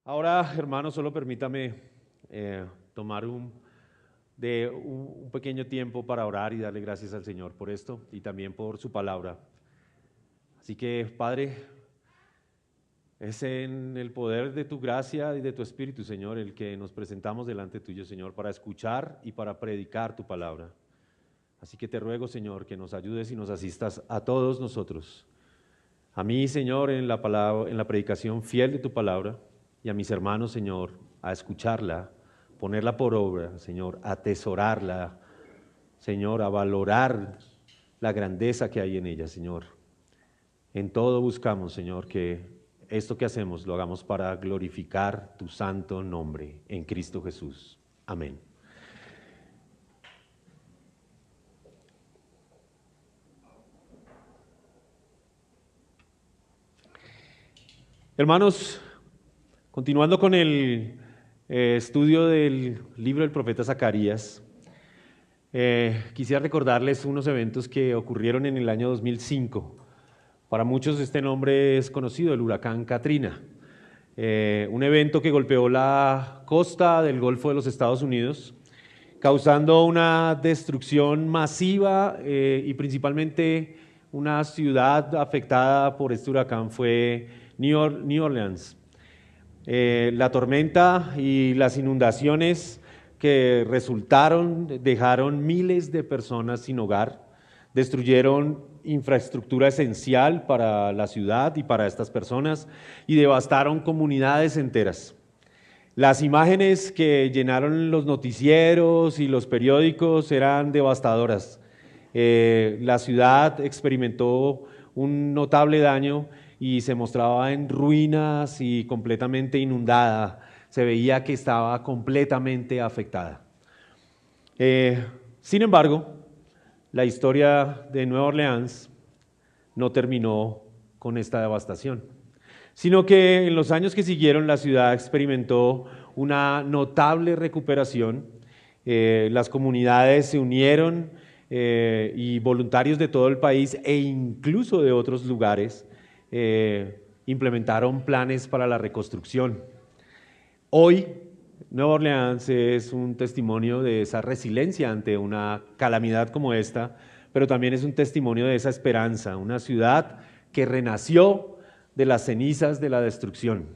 Ahora, hermano, solo permítame tomar un pequeño tiempo para orar y darle gracias al Señor por esto y también por su palabra. Así que, Padre, es en el poder de tu gracia y de tu Espíritu, Señor, el que nos presentamos delante tuyo, Señor, para escuchar y para predicar tu palabra. Así que te ruego, Señor, que nos ayudes y nos asistas a todos nosotros. A mí, Señor, en la predicación fiel de tu palabra, y a mis hermanos, Señor, a escucharla, ponerla por obra, Señor, a atesorarla, Señor, a valorar la grandeza que hay en ella, Señor. En todo buscamos, Señor, que esto que hacemos lo hagamos para glorificar tu santo nombre en Cristo Jesús. Amén. Hermanos, continuando con el estudio del libro del profeta Zacarías, quisiera recordarles unos eventos que ocurrieron en el año 2005. Para muchos este nombre es conocido, el huracán Katrina, un evento que golpeó la costa del Golfo de los Estados Unidos, causando una destrucción masiva y principalmente una ciudad afectada por este huracán fue New Orleans. La tormenta y las inundaciones que resultaron dejaron miles de personas sin hogar, destruyeron infraestructura esencial para la ciudad y para estas personas y devastaron comunidades enteras. Las imágenes que llenaron los noticieros y los periódicos eran devastadoras. La ciudad experimentó un notable daño y se mostraba en ruinas y completamente inundada. Se veía que estaba completamente afectada. Sin embargo, la historia de Nueva Orleans no terminó con esta devastación, sino que en los años que siguieron la ciudad experimentó una notable recuperación. Las comunidades se unieron y voluntarios de todo el país e incluso de otros lugares implementaron planes para la reconstrucción. Hoy, Nueva Orleans es un testimonio de esa resiliencia ante una calamidad como esta, pero también es un testimonio de esa esperanza, una ciudad que renació de las cenizas de la destrucción.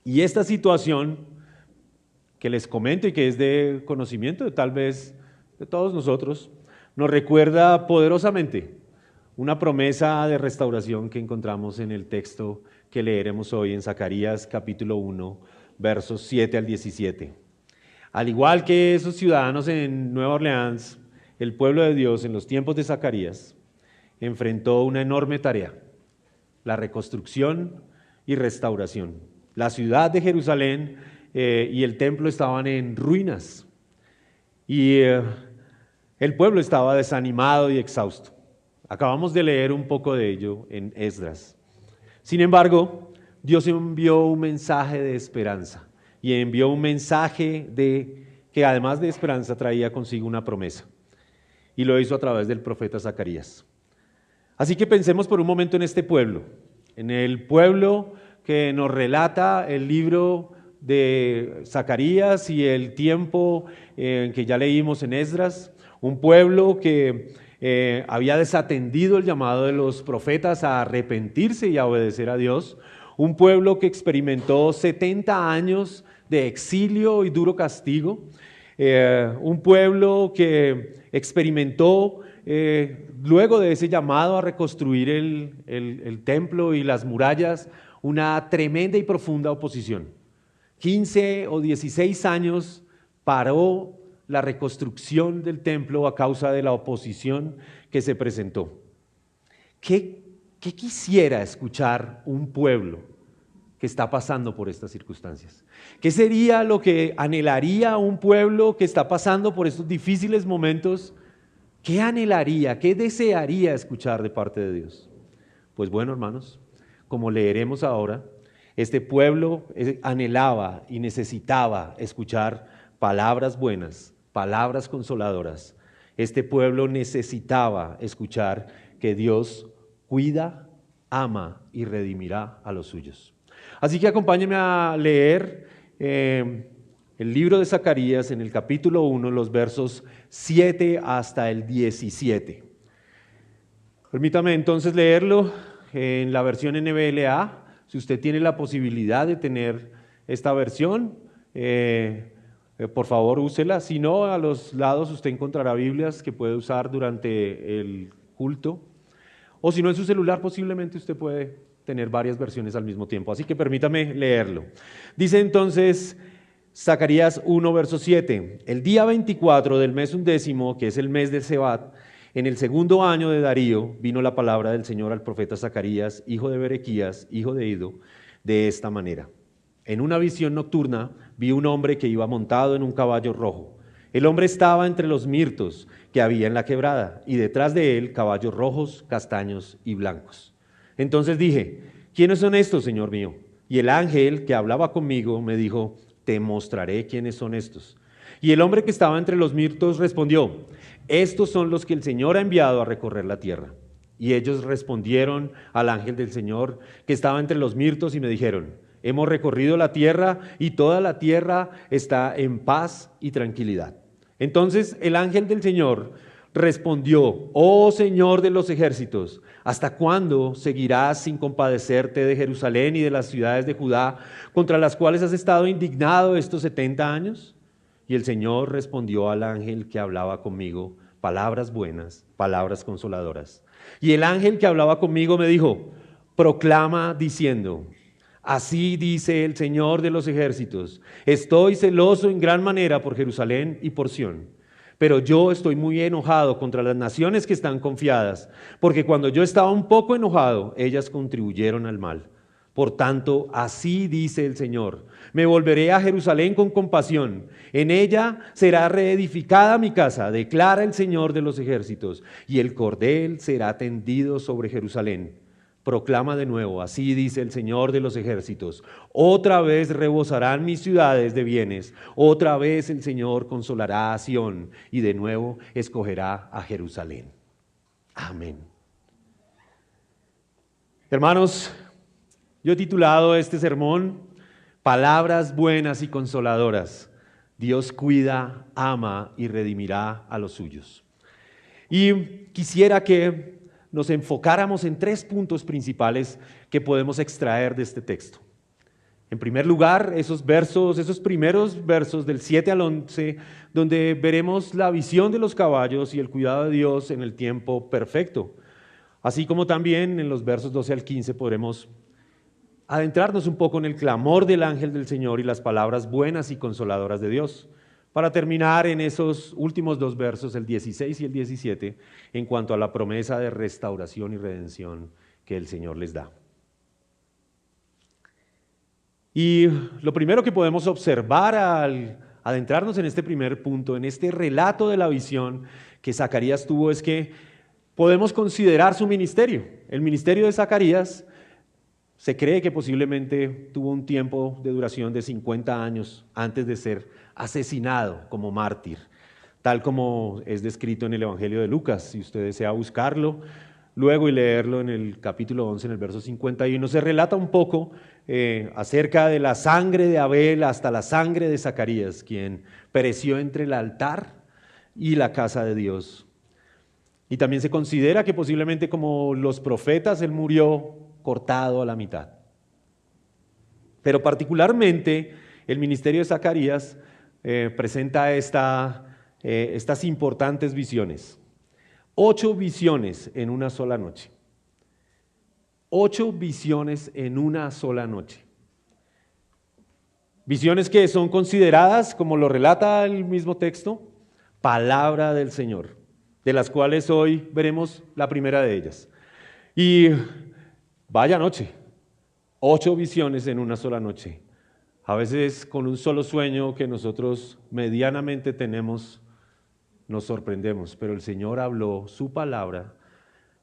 Y esta situación que les comento y que es de conocimiento de tal vez de todos nosotros, nos recuerda poderosamente una promesa de restauración que encontramos en el texto que leeremos hoy en Zacarías capítulo 1, versos 7 al 17. Al igual que esos ciudadanos en Nueva Orleans, el pueblo de Dios en los tiempos de Zacarías enfrentó una enorme tarea: la reconstrucción y restauración. La ciudad de Jerusalén y el templo estaban en ruinas y el pueblo estaba desanimado y exhausto. Acabamos de leer un poco de ello en Esdras. Sin embargo, Dios envió un mensaje de esperanza y envió un mensaje que además de esperanza traía consigo una promesa, y lo hizo a través del profeta Zacarías. Así que pensemos por un momento en este pueblo, en el pueblo que nos relata el libro de Zacarías y el tiempo que ya leímos en Esdras, un pueblo que había desatendido el llamado de los profetas a arrepentirse y a obedecer a Dios, un pueblo que experimentó 70 años de exilio y duro castigo, un pueblo que experimentó luego de ese llamado a reconstruir el templo y las murallas, una tremenda y profunda oposición. 15 o 16 años paró la reconstrucción del templo a causa de la oposición que se presentó. ¿Qué quisiera escuchar un pueblo que está pasando por estas circunstancias? ¿Qué sería lo que anhelaría un pueblo que está pasando por estos difíciles momentos? ¿Qué anhelaría, qué desearía escuchar de parte de Dios? Pues bueno, hermanos, como leeremos ahora, este pueblo anhelaba y necesitaba escuchar palabras buenas, palabras consoladoras. Este pueblo necesitaba escuchar que Dios cuida, ama y redimirá a los suyos. Así que acompáñenme a leer el libro de Zacarías en el capítulo 1, los versos 7 hasta el 17. Permítame entonces leerlo en la versión NBLA. Si usted tiene la posibilidad de tener esta versión, por favor úsela. Si no, a los lados usted encontrará Biblias que puede usar durante el culto. O si no, en su celular posiblemente usted puede tener varias versiones al mismo tiempo. Así que permítame leerlo. Dice entonces Zacarías 1, verso 7. El día 24 del mes 11, que es el mes de Sebat, en el segundo año de Darío, vino la palabra del Señor al profeta Zacarías, hijo de Berequías, hijo de Ido, de esta manera. En una visión nocturna vi un hombre que iba montado en un caballo rojo. El hombre estaba entre los mirtos que había en la quebrada, y detrás de él caballos rojos, castaños y blancos. Entonces dije: ¿quiénes son estos, Señor mío? Y el ángel que hablaba conmigo me dijo: te mostraré quiénes son estos. Y el hombre que estaba entre los mirtos respondió: estos son los que el Señor ha enviado a recorrer la tierra. Y ellos respondieron al ángel del Señor que estaba entre los mirtos y me dijeron: hemos recorrido la tierra y toda la tierra está en paz y tranquilidad. Entonces el ángel del Señor respondió: oh Señor de los ejércitos, ¿hasta cuándo seguirás sin compadecerte de Jerusalén y de las ciudades de Judá, contra las cuales has estado indignado estos 70 años? Y el Señor respondió al ángel que hablaba conmigo: palabras buenas, palabras consoladoras. Y el ángel que hablaba conmigo me dijo: proclama diciendo: así dice el Señor de los ejércitos, estoy celoso en gran manera por Jerusalén y por Sión. Pero yo estoy muy enojado contra las naciones que están confiadas, porque cuando yo estaba un poco enojado, ellas contribuyeron al mal. Por tanto, así dice el Señor: me volveré a Jerusalén con compasión. En ella será reedificada mi casa, declara el Señor de los ejércitos, y el cordel será tendido sobre Jerusalén. Proclama de nuevo: así dice el Señor de los ejércitos, otra vez rebosarán mis ciudades de bienes, otra vez el Señor consolará a Sión y de nuevo escogerá a Jerusalén. Amén. Hermanos, yo he titulado este sermón: palabras buenas y consoladoras. Dios cuida, ama y redimirá a los suyos. Y quisiera que nos enfocáramos en 3 puntos principales que podemos extraer de este texto. En primer lugar, esos primeros versos del 7 al 11, donde veremos la visión de los caballos y el cuidado de Dios en el tiempo perfecto. Así como también en los versos 12 al 15 podremos adentrarnos un poco en el clamor del ángel del Señor y las palabras buenas y consoladoras de Dios, para terminar en esos últimos 2 versos, el 16 y el 17, en cuanto a la promesa de restauración y redención que el Señor les da. Y lo primero que podemos observar al adentrarnos en este primer punto, en este relato de la visión que Zacarías tuvo, es que podemos considerar su ministerio. El ministerio de Zacarías se cree que posiblemente tuvo un tiempo de duración de 50 años antes de ser asesinado como mártir, tal como es descrito en el Evangelio de Lucas. Si usted desea buscarlo luego y leerlo en el capítulo 11, en el verso 51, se relata un poco acerca de la sangre de Abel hasta la sangre de Zacarías, quien pereció entre el altar y la casa de Dios. Y también se considera que posiblemente, como los profetas, él murió cortado a la mitad. Pero particularmente el ministerio de Zacarías presenta estas importantes visiones. 8 visiones en una sola noche. 8 visiones en una sola noche. Visiones que son consideradas, como lo relata el mismo texto, palabra del Señor, de las cuales hoy veremos la primera de ellas. Y vaya noche, 8 visiones en una sola noche. A veces con un solo sueño que nosotros medianamente tenemos, nos sorprendemos, pero el Señor habló su palabra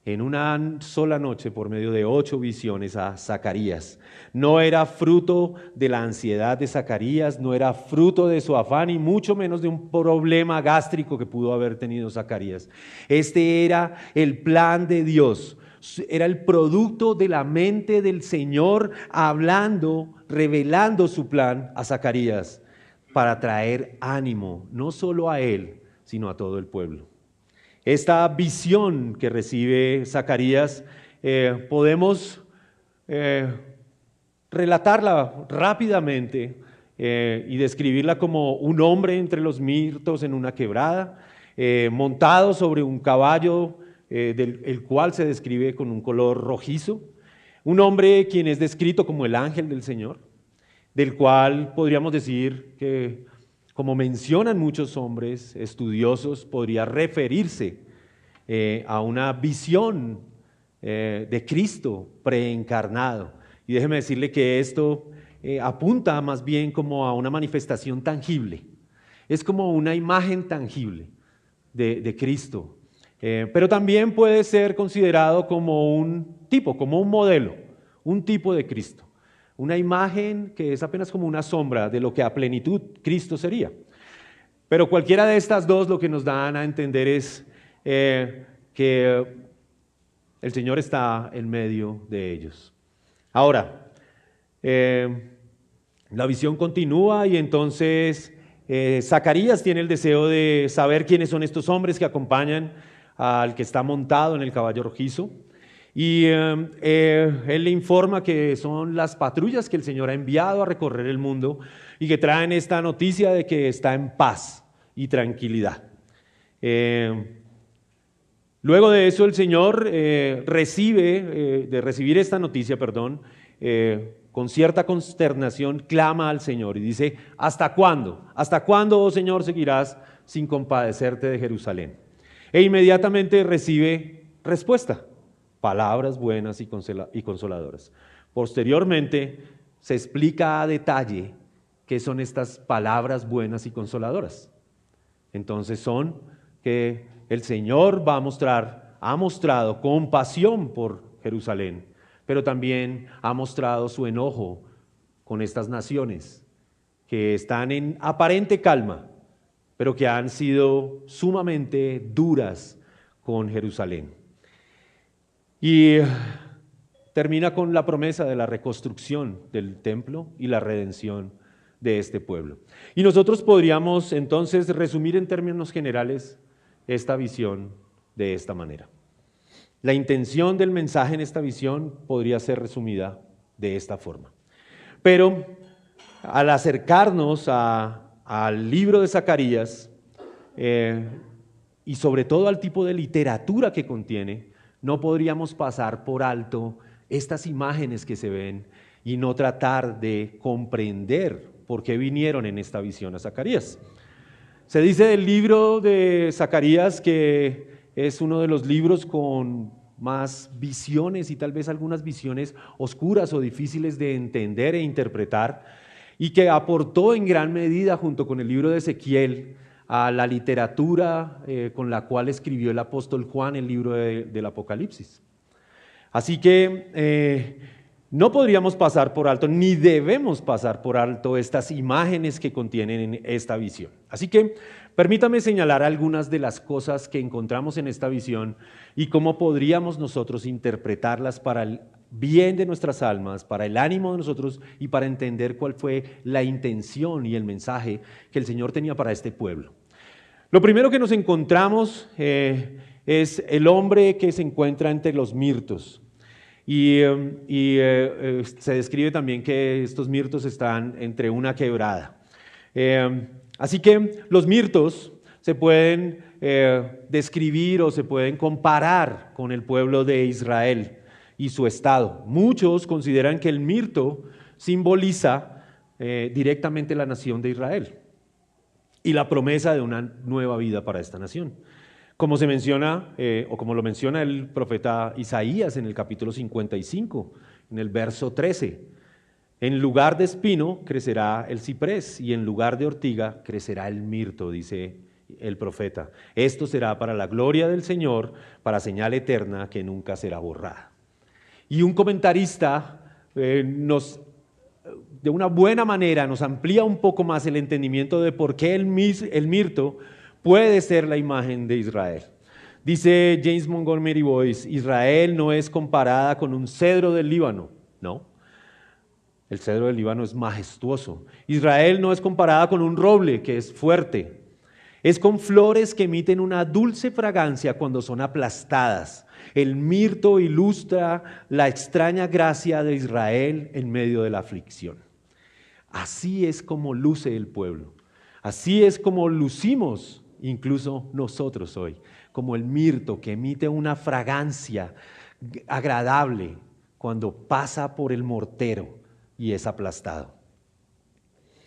en una sola noche por medio de 8 visiones a Zacarías. No era fruto de la ansiedad de Zacarías, no era fruto de su afán y mucho menos de un problema gástrico que pudo haber tenido Zacarías. Este era el plan de Dios Era el producto de la mente del Señor hablando, revelando su plan a Zacarías para traer ánimo, no solo a él, sino a todo el pueblo. Esta visión que recibe Zacarías podemos relatarla rápidamente y describirla como un hombre entre los mirtos en una quebrada, montado sobre un caballo el cual se describe con un color rojizo, un hombre quien es descrito como el ángel del Señor, del cual podríamos decir que, como mencionan muchos hombres estudiosos, podría referirse a una visión de Cristo preencarnado. Y déjeme decirle que esto apunta más bien como a una manifestación tangible. Es como una imagen tangible de Cristo. Pero también puede ser considerado como un tipo, como un modelo, un tipo de Cristo. Una imagen que es apenas como una sombra de lo que a plenitud Cristo sería. Pero cualquiera de estas dos lo que nos dan a entender es que el Señor está en medio de ellos. Ahora, la visión continúa y entonces Zacarías tiene el deseo de saber quiénes son estos hombres que acompañan al que está montado en el caballo rojizo. Y él le informa que son las patrullas que el Señor ha enviado a recorrer el mundo y que traen esta noticia de que está en paz y tranquilidad. Luego de eso el Señor de recibir esta noticia, con cierta consternación clama al Señor y dice: ¿hasta cuándo? ¿Hasta cuándo, oh Señor, seguirás sin compadecerte de Jerusalén? E inmediatamente recibe respuesta. Palabras buenas y consoladoras. Posteriormente se explica a detalle qué son estas palabras buenas y consoladoras. Entonces son que el Señor ha mostrado compasión por Jerusalén, pero también ha mostrado su enojo con estas naciones que están en aparente calma, pero que han sido sumamente duras con Jerusalén. Y termina con la promesa de la reconstrucción del templo y la redención de este pueblo. Y nosotros podríamos entonces resumir en términos generales esta visión de esta manera. La intención del mensaje en esta visión podría ser resumida de esta forma. Pero al acercarnos al libro de Zacarías y sobre todo al tipo de literatura que contiene, no podríamos pasar por alto estas imágenes que se ven y no tratar de comprender por qué vinieron en esta visión a Zacarías. Se dice del libro de Zacarías que es uno de los libros con más visiones y tal vez algunas visiones oscuras o difíciles de entender e interpretar, y que aportó en gran medida junto con el libro de Ezequiel a la literatura con la cual escribió el apóstol Juan el libro del Apocalipsis. Así que no podríamos pasar por alto, ni debemos pasar por alto estas imágenes que contienen esta visión. Así que permítame señalar algunas de las cosas que encontramos en esta visión y cómo podríamos nosotros interpretarlas para el bien de nuestras almas, para el ánimo de nosotros y para entender cuál fue la intención y el mensaje que el Señor tenía para este pueblo. Lo primero que nos encontramos es el hombre que se encuentra entre los mirtos. Y se describe también que estos mirtos están entre una quebrada. Así que los mirtos se pueden describir o se pueden comparar con el pueblo de Israel y su estado. Muchos consideran que el mirto simboliza directamente la nación de Israel y la promesa de una nueva vida para esta nación. Como se menciona, o como lo menciona el profeta Isaías en el capítulo 55, en el verso 13, en lugar de espino crecerá el ciprés y en lugar de ortiga crecerá el mirto, dice el profeta. Esto será para la gloria del Señor, para señal eterna que nunca será borrada. Y un comentarista de una buena manera nos amplía un poco más el entendimiento de por qué el mirto puede ser la imagen de Israel. Dice James Montgomery Boyce, Israel no es comparada con un cedro del Líbano, no. El cedro del Líbano es majestuoso. Israel no es comparada con un roble que es fuerte. Es con flores que emiten una dulce fragancia cuando son aplastadas. El mirto ilustra la extraña gracia de Israel en medio de la aflicción. Así es como luce el pueblo. Así es como lucimos incluso nosotros hoy, como el mirto que emite una fragancia agradable cuando pasa por el mortero y es aplastado.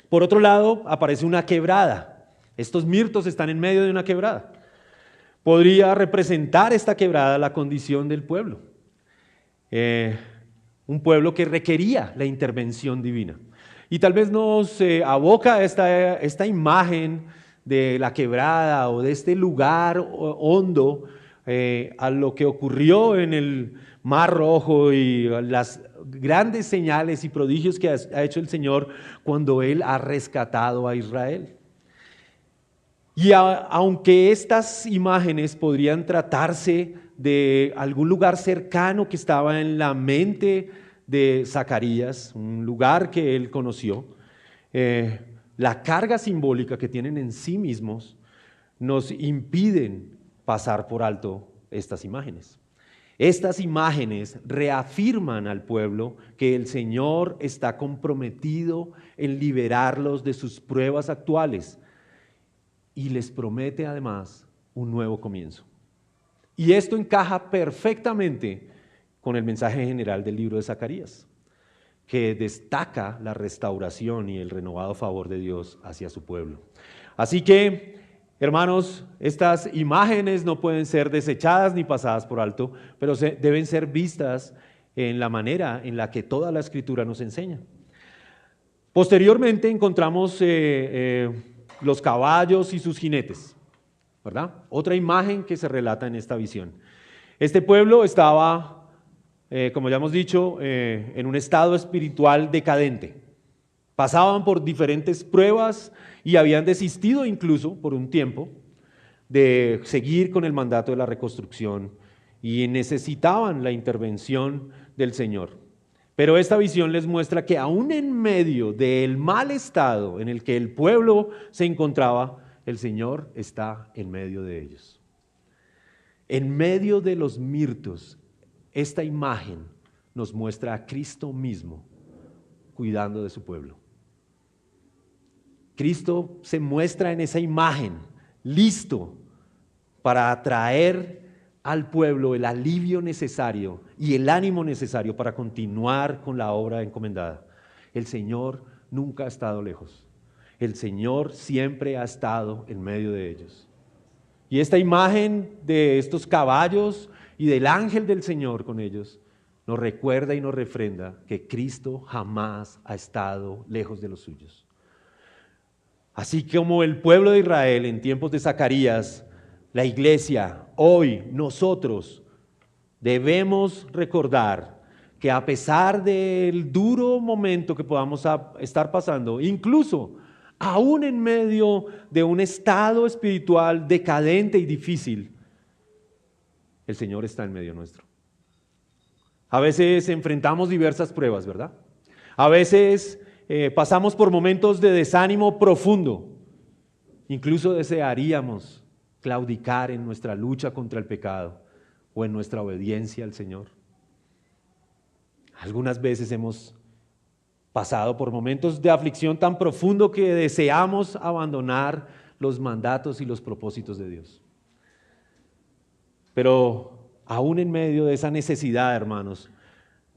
Por otro lado, aparece una quebrada. Estos mirtos están en medio de una quebrada. Podría representar esta quebrada la condición del pueblo. Un pueblo que requería la intervención divina. Y tal vez nos aboca esta imagen de la quebrada o de este lugar hondo a lo que ocurrió en el Mar Rojo y las grandes señales y prodigios que ha hecho el Señor cuando Él ha rescatado a Israel. Y aunque estas imágenes podrían tratarse de algún lugar cercano que estaba en la mente de Zacarías, un lugar que él conoció, la carga simbólica que tienen en sí mismos nos impiden pasar por alto estas imágenes. Estas imágenes reafirman al pueblo que el Señor está comprometido en liberarlos de sus pruebas actuales y les promete además un nuevo comienzo. Y esto encaja perfectamente con el mensaje general del libro de Zacarías, que destaca la restauración y el renovado favor de Dios hacia su pueblo. Así que, hermanos, estas imágenes no pueden ser desechadas ni pasadas por alto, pero deben ser vistas en la manera en la que toda la Escritura nos enseña. Posteriormente encontramos los caballos y sus jinetes, ¿verdad? Otra imagen que se relata en esta visión. Este pueblo estaba, como ya hemos dicho, en un estado espiritual decadente. Pasaban por diferentes pruebas y habían desistido incluso por un tiempo de seguir con el mandato de la reconstrucción y necesitaban la intervención del Señor. Pero esta visión les muestra que aún en medio del mal estado en el que el pueblo se encontraba, el Señor está en medio de ellos. En medio de los mirtos, esta imagen nos muestra a Cristo mismo cuidando de su pueblo. Cristo se muestra en esa imagen, listo para atraer al pueblo el alivio necesario y el ánimo necesario para continuar con la obra encomendada. El Señor nunca ha estado lejos. El Señor siempre ha estado en medio de ellos. Y esta imagen de estos caballos y del ángel del Señor con ellos nos recuerda y nos refrenda que Cristo jamás ha estado lejos de los suyos. Así como el pueblo de Israel en tiempos de Zacarías, la iglesia, hoy nosotros debemos recordar que a pesar del duro momento que podamos estar pasando, incluso aún en medio de un estado espiritual decadente y difícil, el Señor está en medio nuestro. A veces enfrentamos diversas pruebas, ¿verdad? A veces pasamos por momentos de desánimo profundo. Incluso desearíamos claudicar en nuestra lucha contra el pecado o en nuestra obediencia al Señor. Algunas veces hemos pasado por momentos de aflicción tan profundo que deseamos abandonar los mandatos y los propósitos de Dios. Pero aún en medio de esa necesidad, hermanos,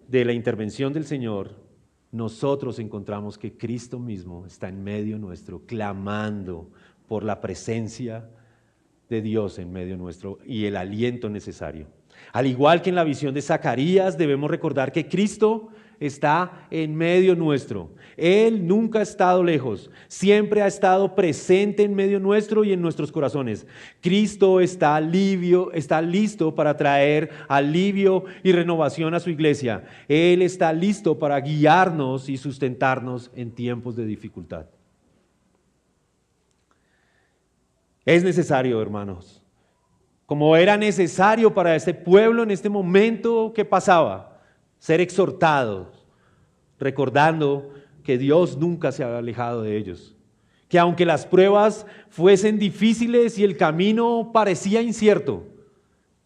de la intervención del Señor, nosotros encontramos que Cristo mismo está en medio nuestro, clamando por la presencia de Dios en medio nuestro y el aliento necesario. Al igual que en la visión de Zacarías, debemos recordar que Cristo está en medio nuestro. Él nunca ha estado lejos, siempre ha estado presente en medio nuestro y en nuestros corazones. Cristo está listo para traer alivio y renovación a su iglesia. Él está listo para guiarnos y sustentarnos en tiempos de dificultad. Es necesario, hermanos, como era necesario para este pueblo en este momento que pasaba, ser exhortados, recordando que Dios nunca se había alejado de ellos, que aunque las pruebas fuesen difíciles y el camino parecía incierto,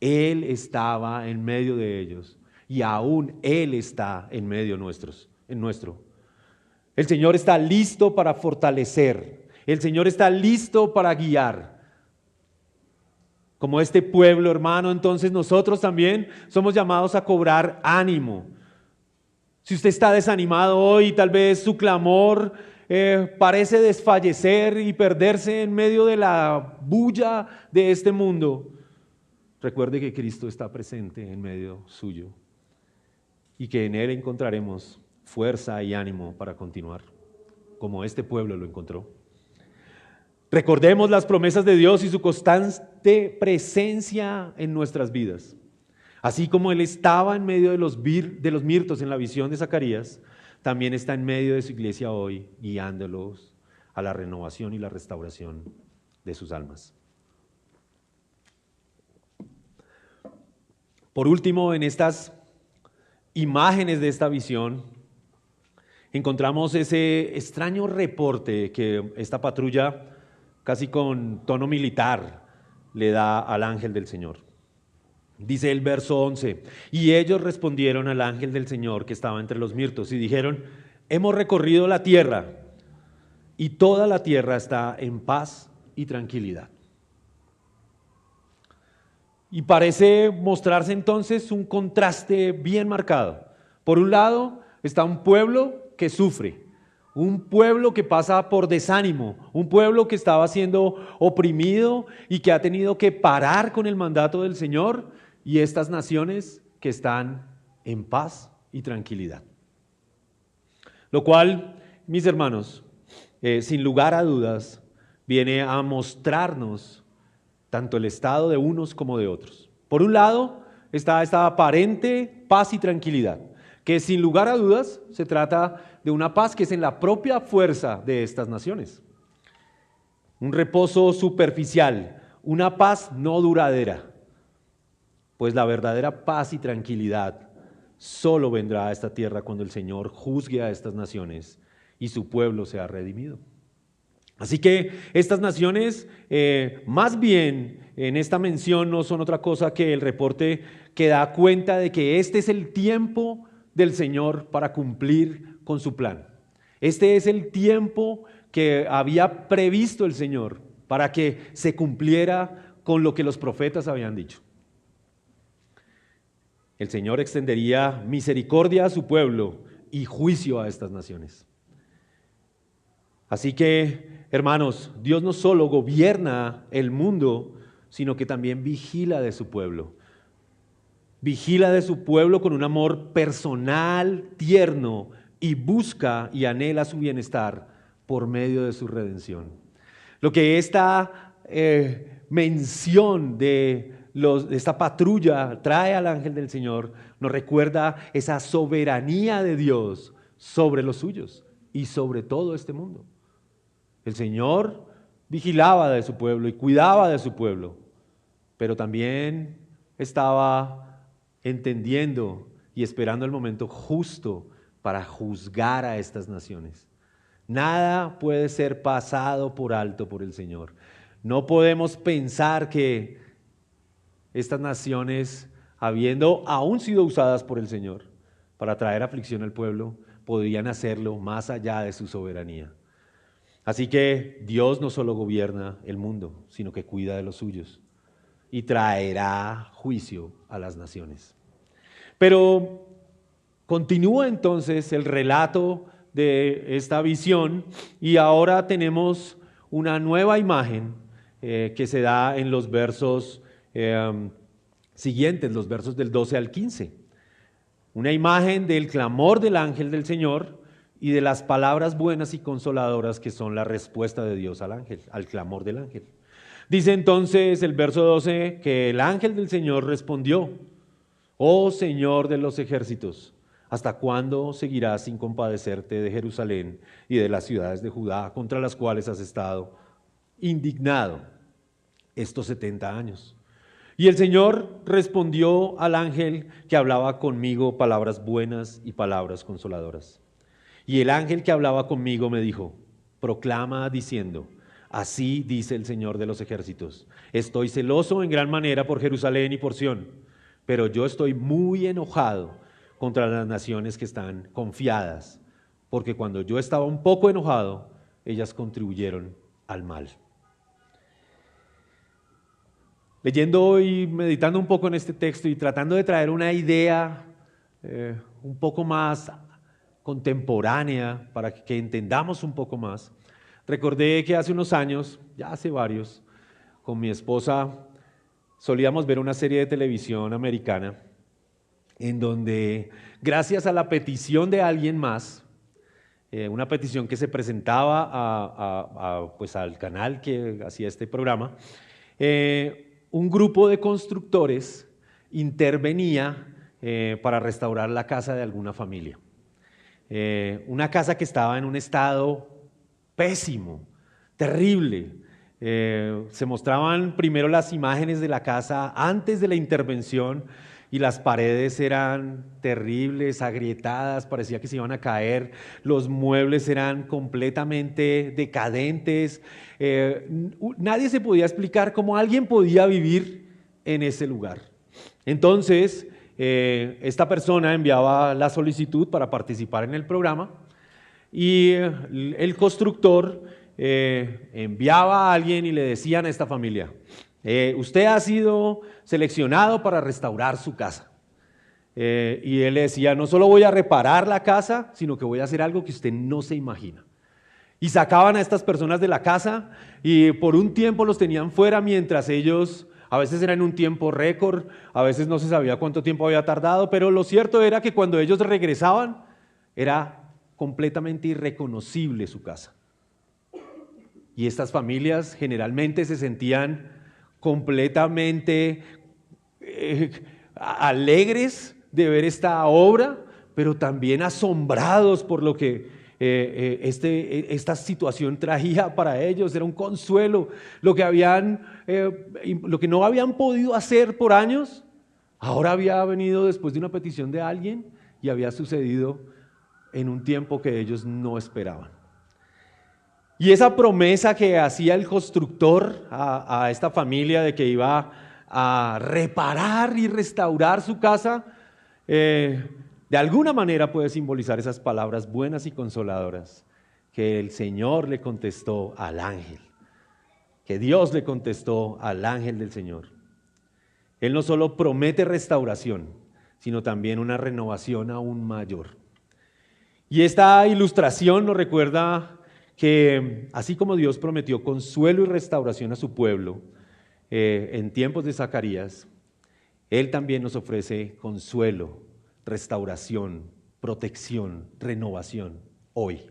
Él estaba en medio de ellos y aún Él está en medio nuestro. El Señor está listo para fortalecer, el Señor está listo para guiar. Como este pueblo, hermano, entonces nosotros también somos llamados a cobrar ánimo. Si usted está desanimado hoy, tal vez su clamor parece desfallecer y perderse en medio de la bulla de este mundo. Recuerde que Cristo está presente en medio suyo y que en Él encontraremos fuerza y ánimo para continuar, como este pueblo lo encontró. Recordemos las promesas de Dios y su constante presencia en nuestras vidas. Así como Él estaba en medio de los mirtos en la visión de Zacarías, también está en medio de su iglesia hoy, guiándolos a la renovación y la restauración de sus almas. Por último, en estas imágenes de esta visión, encontramos ese extraño reporte que esta patrulla, casi con tono militar, le da al ángel del Señor. Dice el verso 11, y ellos respondieron al ángel del Señor que estaba entre los mirtos y dijeron, hemos recorrido la tierra y toda la tierra está en paz y tranquilidad. Y parece mostrarse entonces un contraste bien marcado. Por un lado está un pueblo que sufre, un pueblo que pasa por desánimo, un pueblo que estaba siendo oprimido y que ha tenido que parar con el mandato del Señor, y estas naciones que están en paz y tranquilidad. Lo cual, mis hermanos, sin lugar a dudas, viene a mostrarnos tanto el estado de unos como de otros. Por un lado está esta aparente paz y tranquilidad, que sin lugar a dudas se trata de una paz que es en la propia fuerza de estas naciones. Un reposo superficial, una paz no duradera, pues la verdadera paz y tranquilidad solo vendrá a esta tierra cuando el Señor juzgue a estas naciones y su pueblo sea redimido. Así que estas naciones, más bien en esta mención, no son otra cosa que el reporte que da cuenta de que este es el tiempo del Señor para cumplir con su plan. Este es el tiempo que había previsto el Señor para que se cumpliera con lo que los profetas habían dicho. El Señor extendería misericordia a su pueblo y juicio a estas naciones. Así que, hermanos, Dios no solo gobierna el mundo, sino que también vigila de su pueblo. Vigila de su pueblo con un amor personal, tierno, y busca y anhela su bienestar por medio de su redención. Lo que esta mención de esta patrulla trae al ángel del Señor nos recuerda esa soberanía de Dios sobre los suyos y sobre todo este mundo. El Señor vigilaba de su pueblo y cuidaba de su pueblo, pero también estaba entendiendo y esperando el momento justo para juzgar a estas naciones. Nada puede ser pasado por alto por el Señor. No podemos pensar que estas naciones, habiendo aún sido usadas por el Señor para traer aflicción al pueblo, podrían hacerlo más allá de su soberanía. Así que Dios no solo gobierna el mundo, sino que cuida de los suyos y traerá juicio a las naciones. Pero continúa entonces el relato de esta visión y ahora tenemos una nueva imagen que se da en los versos siguientes, los versos del 12 al 15. Una imagen del clamor del ángel del Señor y de las palabras buenas y consoladoras que son la respuesta de Dios al ángel, al clamor del ángel. Dice entonces el verso 12 que el ángel del Señor respondió: oh Señor de los ejércitos, ¿hasta cuándo seguirás sin compadecerte de Jerusalén y de las ciudades de Judá contra las cuales has estado indignado estos 70 años? Y el Señor respondió al ángel que hablaba conmigo palabras buenas y palabras consoladoras. Y el ángel que hablaba conmigo me dijo, proclama diciendo, así dice el Señor de los ejércitos, estoy celoso en gran manera por Jerusalén y por Sión, pero yo estoy muy enojado contra las naciones que están confiadas, porque cuando yo estaba un poco enojado, ellas contribuyeron al mal. Leyendo y meditando un poco en este texto y tratando de traer una idea un poco más contemporánea para que entendamos un poco más, recordé que hace unos años, ya hace varios, con mi esposa solíamos ver una serie de televisión americana en donde, gracias a la petición de alguien más, una petición que se presentaba pues al canal que hacía este programa, un grupo de constructores intervenía para restaurar la casa de alguna familia. Una casa que estaba en un estado pésimo, terrible. Se mostraban primero las imágenes de la casa antes de la intervención y las paredes eran terribles, agrietadas, parecía que se iban a caer, los muebles eran completamente decadentes, nadie se podía explicar cómo alguien podía vivir en ese lugar. Entonces, esta persona enviaba la solicitud para participar en el programa y el constructor enviaba a alguien y le decían a esta familia, usted ha sido seleccionado para restaurar su casa. Y él le decía, no solo voy a reparar la casa, sino que voy a hacer algo que usted no se imagina. Y sacaban a estas personas de la casa y por un tiempo los tenían fuera mientras ellos, a veces era en un tiempo récord, a veces no se sabía cuánto tiempo había tardado, pero lo cierto era que cuando ellos regresaban, era completamente irreconocible su casa. Y estas familias generalmente se sentían completamente alegres de ver esta obra, pero también asombrados por lo que esta situación traía para ellos. Era un consuelo. Lo que no habían podido hacer por años, ahora había venido después de una petición de alguien y había sucedido en un tiempo que ellos no esperaban. Y esa promesa que hacía el constructor a esta familia de que iba a reparar y restaurar su casa, de alguna manera puede simbolizar esas palabras buenas y consoladoras que el Señor le contestó al ángel, que Dios le contestó al ángel del Señor. Él no solo promete restauración, sino también una renovación aún mayor. Y esta ilustración nos recuerda que así como Dios prometió consuelo y restauración a su pueblo en tiempos de Zacarías, Él también nos ofrece consuelo, restauración, protección, renovación hoy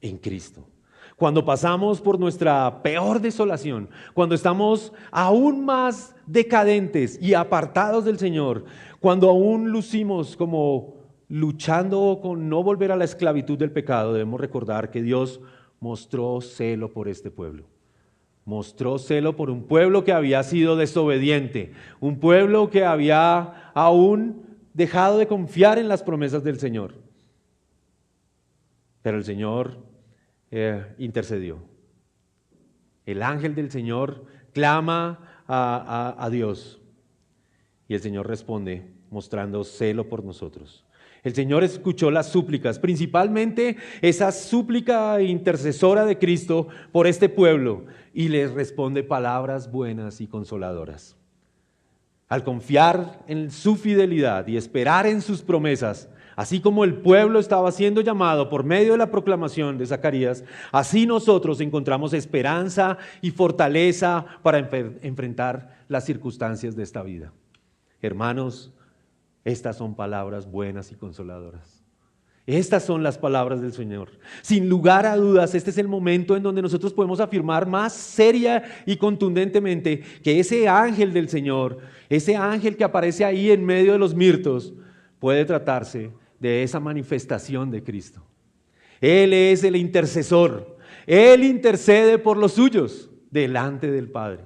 en Cristo. Cuando pasamos por nuestra peor desolación, cuando estamos aún más decadentes y apartados del Señor, cuando aún lucimos como luchando con no volver a la esclavitud del pecado, debemos recordar que Dios mostró celo por este pueblo. Mostró celo por un pueblo que había sido desobediente, un pueblo que había aún dejado de confiar en las promesas del Señor. Pero el Señor intercedió. El ángel del Señor clama a Dios y el Señor responde mostrando celo por nosotros. El Señor escuchó las súplicas, principalmente esa súplica intercesora de Cristo por este pueblo, y les responde palabras buenas y consoladoras. Al confiar en su fidelidad y esperar en sus promesas, así como el pueblo estaba siendo llamado por medio de la proclamación de Zacarías, así nosotros encontramos esperanza y fortaleza para enfrentar las circunstancias de esta vida. Hermanos, estas son palabras buenas y consoladoras. Estas son las palabras del Señor. Sin lugar a dudas, este es el momento en donde nosotros podemos afirmar más seria y contundentemente que ese ángel del Señor, ese ángel que aparece ahí en medio de los mirtos, puede tratarse de esa manifestación de Cristo. Él es el intercesor. Él intercede por los suyos delante del Padre.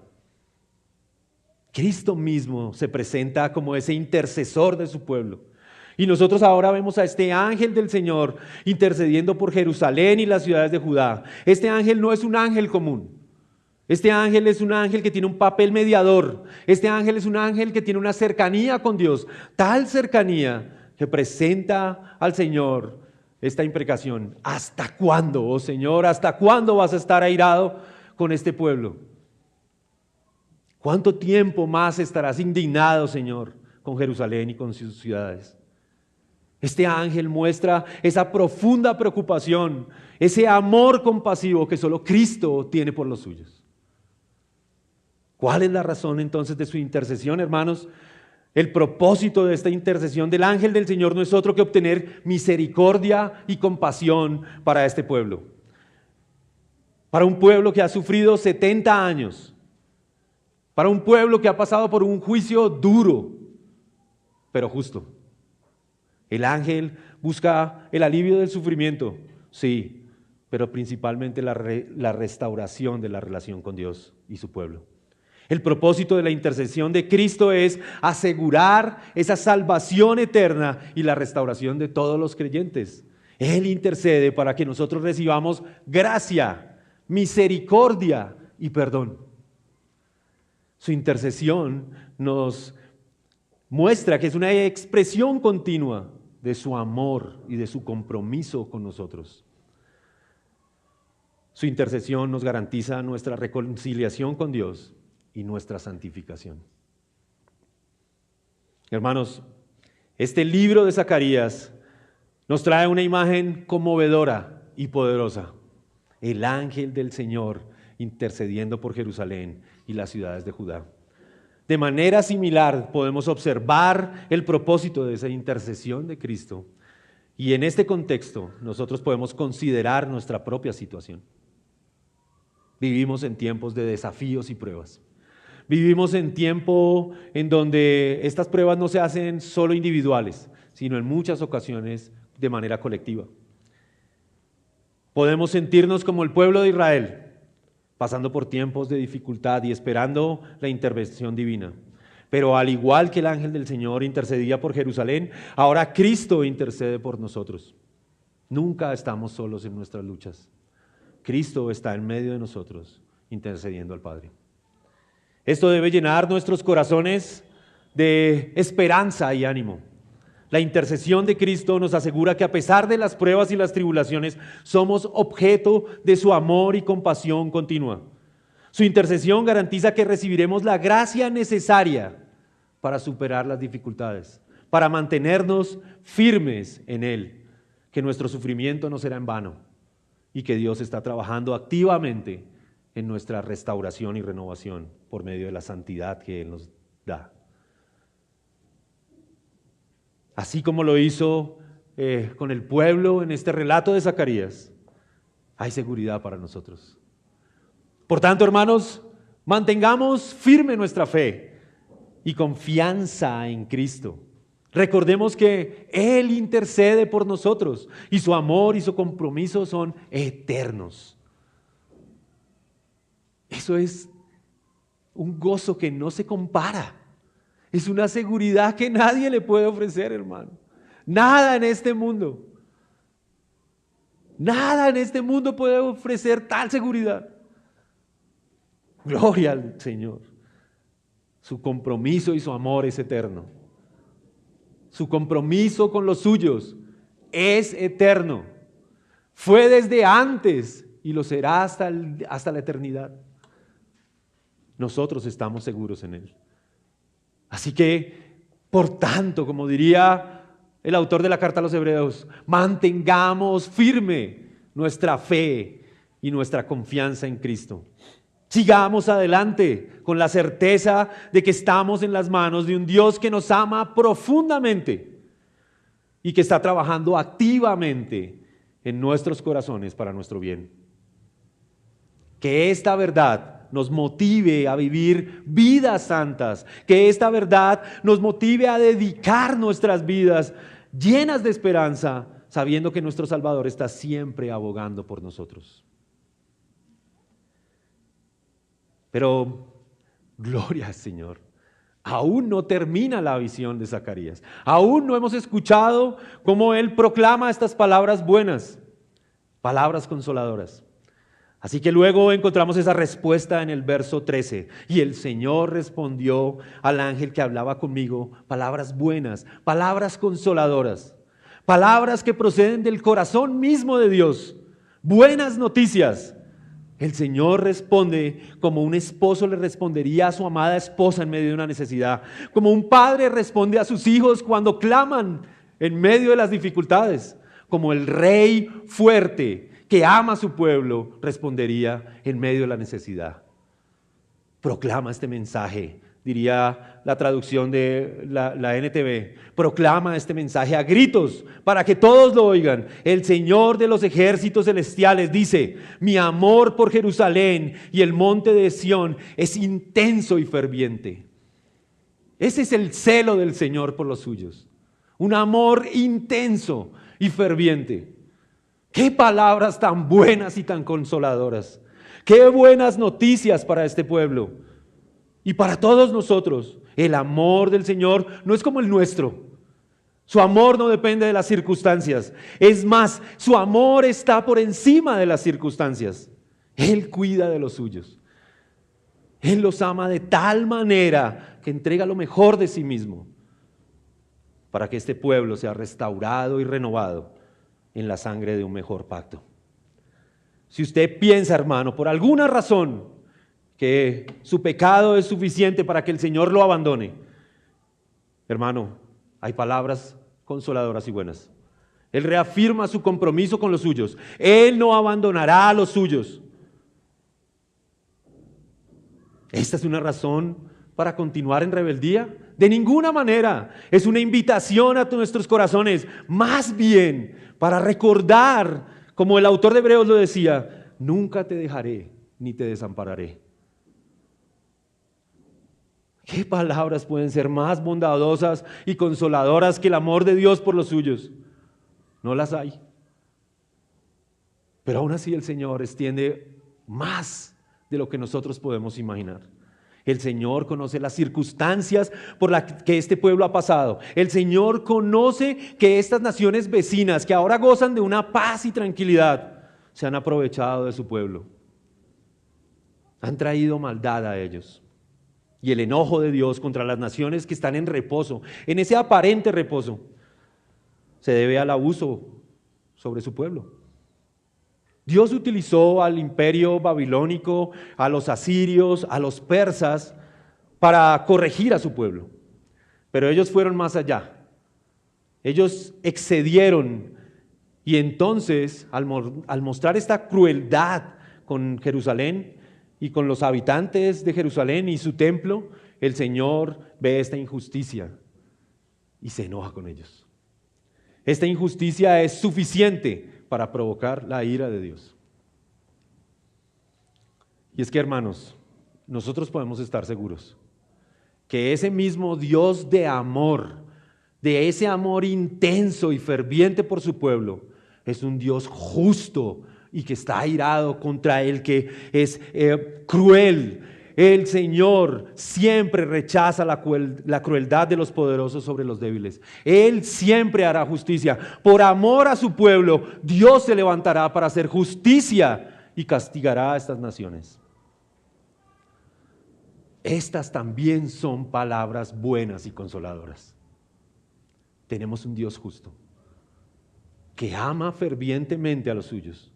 Cristo mismo se presenta como ese intercesor de su pueblo. Y nosotros ahora vemos a este ángel del Señor intercediendo por Jerusalén y las ciudades de Judá. Este ángel no es un ángel común. Este ángel es un ángel que tiene un papel mediador. Este ángel es un ángel que tiene una cercanía con Dios. Tal cercanía que presenta al Señor esta imprecación. ¿Hasta cuándo, oh Señor? ¿Hasta cuándo vas a estar airado con este pueblo? ¿Cuánto tiempo más estarás indignado, Señor, con Jerusalén y con sus ciudades? Este ángel muestra esa profunda preocupación, ese amor compasivo que solo Cristo tiene por los suyos. ¿Cuál es la razón entonces de su intercesión, hermanos? El propósito de esta intercesión del ángel del Señor no es otro que obtener misericordia y compasión para este pueblo. Para un pueblo que ha sufrido 70 años. Para un pueblo que ha pasado por un juicio duro, pero justo. El ángel busca el alivio del sufrimiento, sí, pero principalmente la restauración de la relación con Dios y su pueblo. El propósito de la intercesión de Cristo es asegurar esa salvación eterna y la restauración de todos los creyentes. Él intercede para que nosotros recibamos gracia, misericordia y perdón. Su intercesión nos muestra que es una expresión continua de su amor y de su compromiso con nosotros. Su intercesión nos garantiza nuestra reconciliación con Dios y nuestra santificación. Hermanos, este libro de Zacarías nos trae una imagen conmovedora y poderosa. El ángel del Señor intercediendo por Jerusalén y las ciudades de Judá. De manera similar podemos observar el propósito de esa intercesión de Cristo y en este contexto nosotros podemos considerar nuestra propia situación. Vivimos en tiempos de desafíos y pruebas. Vivimos en tiempo en donde estas pruebas no se hacen solo individuales, sino en muchas ocasiones de manera colectiva. Podemos sentirnos como el pueblo de Israel, pasando por tiempos de dificultad y esperando la intervención divina. Pero al igual que el ángel del Señor intercedía por Jerusalén, ahora Cristo intercede por nosotros. Nunca estamos solos en nuestras luchas. Cristo está en medio de nosotros, intercediendo al Padre. Esto debe llenar nuestros corazones de esperanza y ánimo. La intercesión de Cristo nos asegura que a pesar de las pruebas y las tribulaciones, somos objeto de su amor y compasión continua. Su intercesión garantiza que recibiremos la gracia necesaria para superar las dificultades, para mantenernos firmes en Él, que nuestro sufrimiento no será en vano y que Dios está trabajando activamente en nuestra restauración y renovación por medio de la santidad que Él nos da. Así como lo hizo con el pueblo en este relato de Zacarías, hay seguridad para nosotros. Por tanto, hermanos, mantengamos firme nuestra fe y confianza en Cristo. Recordemos que Él intercede por nosotros y su amor y su compromiso son eternos. Eso es un gozo que no se compara. Es una seguridad que nadie le puede ofrecer, hermano. Nada en este mundo. Nada en este mundo puede ofrecer tal seguridad. Gloria al Señor. Su compromiso y su amor es eterno. Su compromiso con los suyos es eterno. Fue desde antes y lo será hasta la eternidad. Nosotros estamos seguros en Él. Así que, por tanto, como diría el autor de la carta a los Hebreos, mantengamos firme nuestra fe y nuestra confianza en Cristo. Sigamos adelante con la certeza de que estamos en las manos de un Dios que nos ama profundamente y que está trabajando activamente en nuestros corazones para nuestro bien. Que esta verdad nos motive a vivir vidas santas, que esta verdad nos motive a dedicar nuestras vidas llenas de esperanza, sabiendo que nuestro Salvador está siempre abogando por nosotros. Pero, gloria al Señor, Aún no termina la visión de Zacarías. Aún no hemos escuchado cómo él proclama estas palabras buenas, palabras consoladoras. Así que luego encontramos esa respuesta en el verso 13. Y el Señor respondió al ángel que hablaba conmigo, palabras buenas, palabras consoladoras, palabras que proceden del corazón mismo de Dios, buenas noticias. El Señor responde como un esposo le respondería a su amada esposa en medio de una necesidad, como un padre responde a sus hijos cuando claman en medio de las dificultades, como el rey fuerte que ama a su pueblo respondería en medio de la necesidad. Proclama este mensaje, diría la traducción de la NTV, proclama este mensaje a gritos para que todos lo oigan. El Señor de los ejércitos celestiales dice, mi amor por Jerusalén y el monte de Sión es intenso y ferviente. Ese es el celo del Señor por los suyos, un amor intenso y ferviente. Qué palabras tan buenas y tan consoladoras. Qué buenas noticias para este pueblo y para todos nosotros. El amor del Señor no es como el nuestro. Su amor no depende de las circunstancias. Es más, su amor está por encima de las circunstancias. Él cuida de los suyos. Él los ama de tal manera que entrega lo mejor de sí mismo para que este pueblo sea restaurado y renovado en la sangre de un mejor pacto. Si usted piensa, hermano, por alguna razón que su pecado es suficiente para que el Señor lo abandone, hermano, hay palabras consoladoras y buenas. Él reafirma su compromiso con los suyos. Él no abandonará a los suyos. ¿Esta es una razón para continuar en rebeldía? De ninguna manera. Es una invitación a nuestros corazones, más bien para recordar, como el autor de Hebreos lo decía, nunca te dejaré ni te desampararé. ¿Qué palabras pueden ser más bondadosas y consoladoras que el amor de Dios por los suyos? No las hay. Pero aún así el Señor extiende más de lo que nosotros podemos imaginar. El Señor conoce las circunstancias por las que este pueblo ha pasado. El Señor conoce que estas naciones vecinas, que ahora gozan de una paz y tranquilidad, se han aprovechado de su pueblo. Han traído maldad a ellos. Y el enojo de Dios contra las naciones que están en reposo, en ese aparente reposo, se debe al abuso sobre su pueblo. Dios utilizó al imperio babilónico, a los asirios, a los persas, para corregir a su pueblo. Pero ellos fueron más allá. Ellos excedieron y entonces, al mostrar esta crueldad con Jerusalén y con los habitantes de Jerusalén y su templo, el Señor ve esta injusticia y se enoja con ellos. Esta injusticia es suficiente para provocar la ira de Dios. Y es que, hermanos, nosotros podemos estar seguros que ese mismo Dios de amor, de ese amor intenso y ferviente por su pueblo, es un Dios justo y que está airado contra el que es cruel. El Señor siempre rechaza la crueldad de los poderosos sobre los débiles. Él siempre hará justicia. Por amor a su pueblo, Dios se levantará para hacer justicia y castigará a estas naciones. Estas también son palabras buenas y consoladoras. Tenemos un Dios justo, que ama fervientemente a los suyos,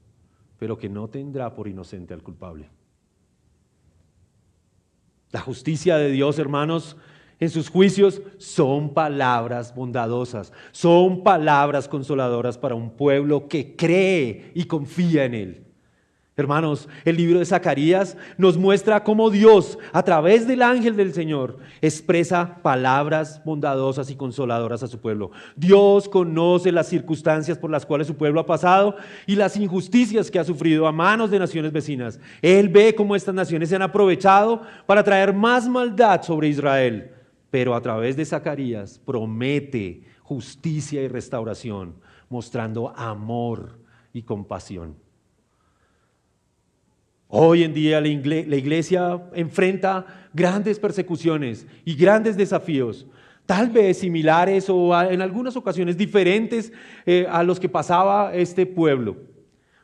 pero que no tendrá por inocente al culpable. La justicia de Dios, hermanos, en sus juicios son palabras bondadosas, son palabras consoladoras para un pueblo que cree y confía en Él. Hermanos, el libro de Zacarías nos muestra cómo Dios, a través del ángel del Señor, expresa palabras bondadosas y consoladoras a su pueblo. Dios conoce las circunstancias por las cuales su pueblo ha pasado y las injusticias que ha sufrido a manos de naciones vecinas. Él ve cómo estas naciones se han aprovechado para traer más maldad sobre Israel, pero a través de Zacarías promete justicia y Hoy en día la iglesia enfrenta grandes persecuciones y grandes desafíos, tal vez similares o en algunas ocasiones diferentes a los que pasaba este pueblo.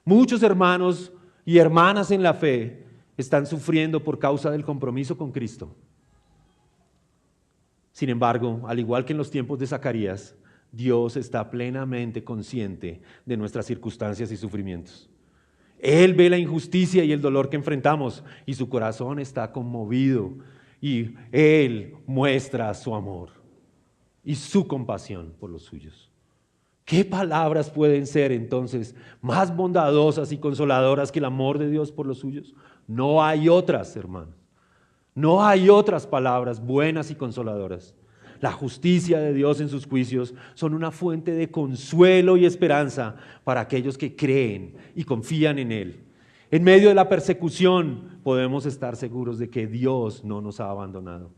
Muchos hermanos y hermanas en la fe están sufriendo por causa del compromiso con Cristo. Sin embargo, al igual que en los tiempos de Zacarías, Dios está plenamente consciente de nuestras circunstancias y sufrimientos. Él ve la injusticia y el dolor que enfrentamos y su corazón está conmovido y Él muestra su amor y su compasión por los suyos. ¿Qué palabras pueden ser entonces más bondadosas y consoladoras que el amor de Dios por los suyos? No hay otras, hermanos. No hay otras palabras buenas y consoladoras. La justicia de Dios en sus juicios son una fuente de consuelo y esperanza para aquellos que creen y confían en Él. En medio de la persecución podemos estar seguros de que Dios no nos ha abandonado.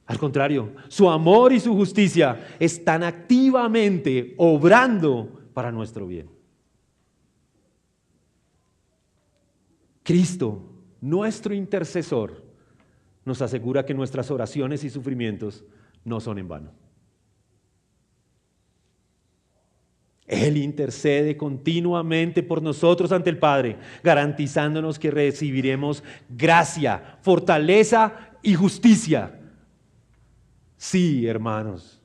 Al contrario, su amor y su justicia están activamente obrando para nuestro bien. Cristo, nuestro intercesor, nos asegura que nuestras oraciones y sufrimientos no son en vano. Él intercede continuamente por nosotros ante el Padre, garantizándonos que recibiremos gracia, fortaleza y justicia. Sí, hermanos,